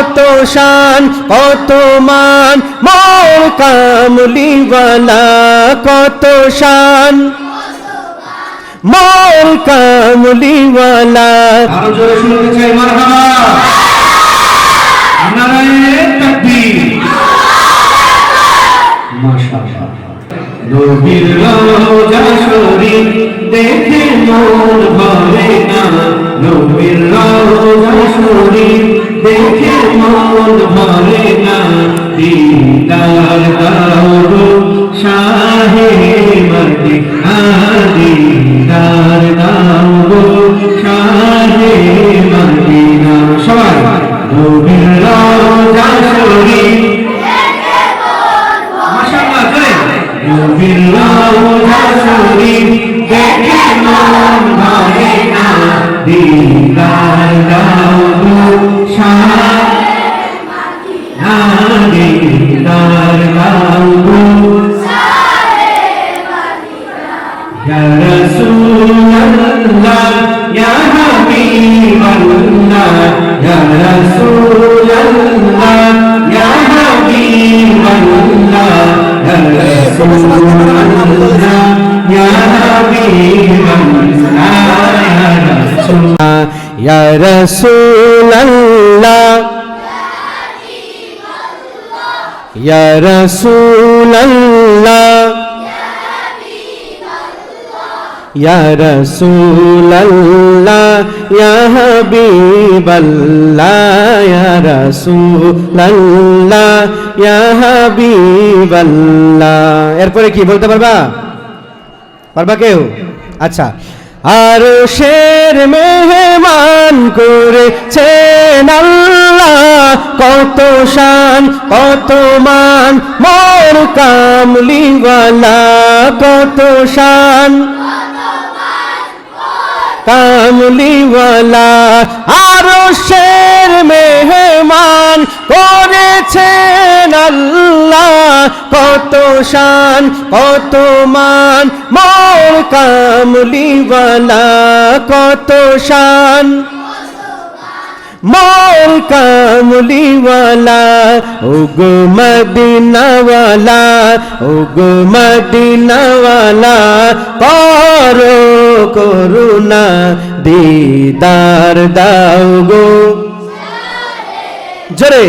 কত শান কত মান মোর কামলিওয়ালা কত শান মোর কামলিওয়ালা আরো জোরে শুনতে চাই মারহাবা নারায়ে তাকবীর মাশাআল্লাহ নবীর রওজা শরীফ দেখে মন ভরে না নবীর রওজা শরীফ দেখে মন ভরে না দিদার দাও গো শাহে মদিনা দিদার দাও গো শাহে মদিনা সবাই নবীর রওজা শরীফ মাশাআল্লাহ জয় নবীর রওজা শরীফ দেখে মন ভরে না দিদার দাও গো শাহে মদিনা দিদার দাও গো يا رسول الله يا حبيب الله يا رسول الله يا حبيب الله يا رسول الله يا حبيب الله يا رسول الله يا رسول الله يا رسول الله يا حبيب الله يا رسول الله يا حبيب الله এরপরে কি বলতে পারবা কেউ আচ্ছা আরশের মেহমান করেছেন আল্লাহ কত শান কত মান মোর কামলিওয়ালা কত শান কামলিওয়ালা আরশের মেহমান করেছেন আল্লাহ কত শান কত মান মোর কামলিওয়ালা কত শান মোর কামলিওয়ালা ওগো মদিনাওয়ালা ওগো মদিনাওয়ালা করো করুণা দিদার দাও গো জোরে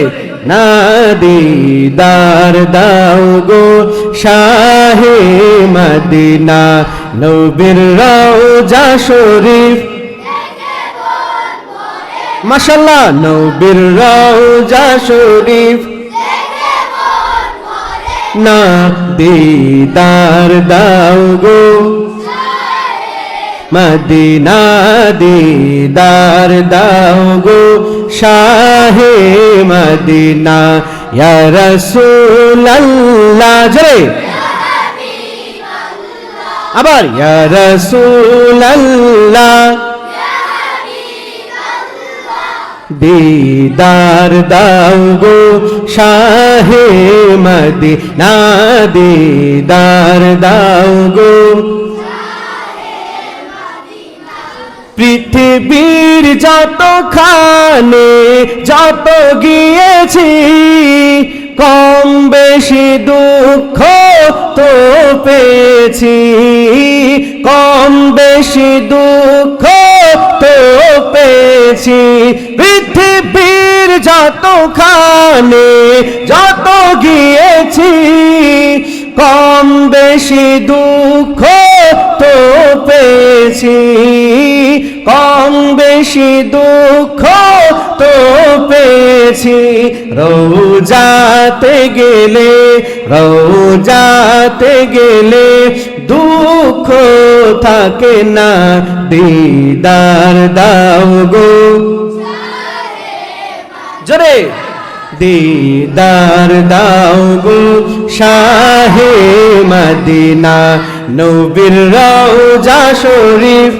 না দিদার দাও গো শাহে মদিনা নবীর রওজা শরীফ মাশাআল্লাহ নবীর রওজা শরীফ না দিদার দাও গো মদিনা দিদার দাও গো শাহে মদিনা ইয়া রাসূলুল্লাহ জয় আবার ইয়া রাসূলুল্লাহ দিদার দাও গো শাহে মদিনা দিদার দাও গো পৃথিবীর যতখানে যত গিয়েছি কম বেশি দুঃখ তো পেয়েছি কম বেশি দুঃখ তো পেয়েছি পৃথিবীর যতখানে যত গিয়েছি কম বেশি দুঃখ তো পেয়েছি কম বেশি দুঃখ তো পেয়েছি রওজাতে গেলে দুঃখ থাকে না দিদার দাও গো জোরে দিদার দাও গো শাহে মদিনা নবীর রওজা শরীফ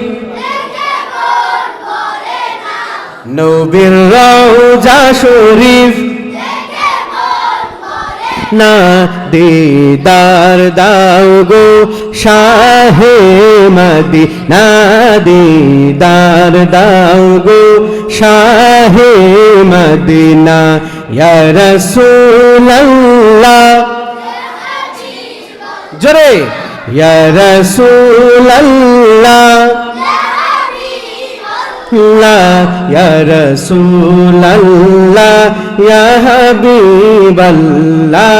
নবীর রওজা শরীফ না দিদার দাও গো শাহে মদিনা দিদার দাও গো শাহে মদিনা ইয়া রাসূলুল্লাহ জোরে ইয়া রাসূলুল্লাহ ইয়া রাসূলুল্লাহ ইয়া হাবিবাল্লাহ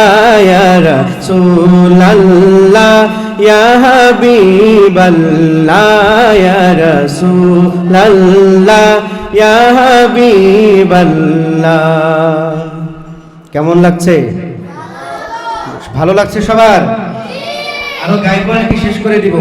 ইয়া রাসূলুল্লাহ ইয়া হাবিবাল্লাহ ইয়া রাসূলুল্লাহ ইয়া হাবিবাল্লাহ। কেমন লাগছে? ভালো লাগছে সবার? আরো গাইবো নাকি শেষ করে দিব?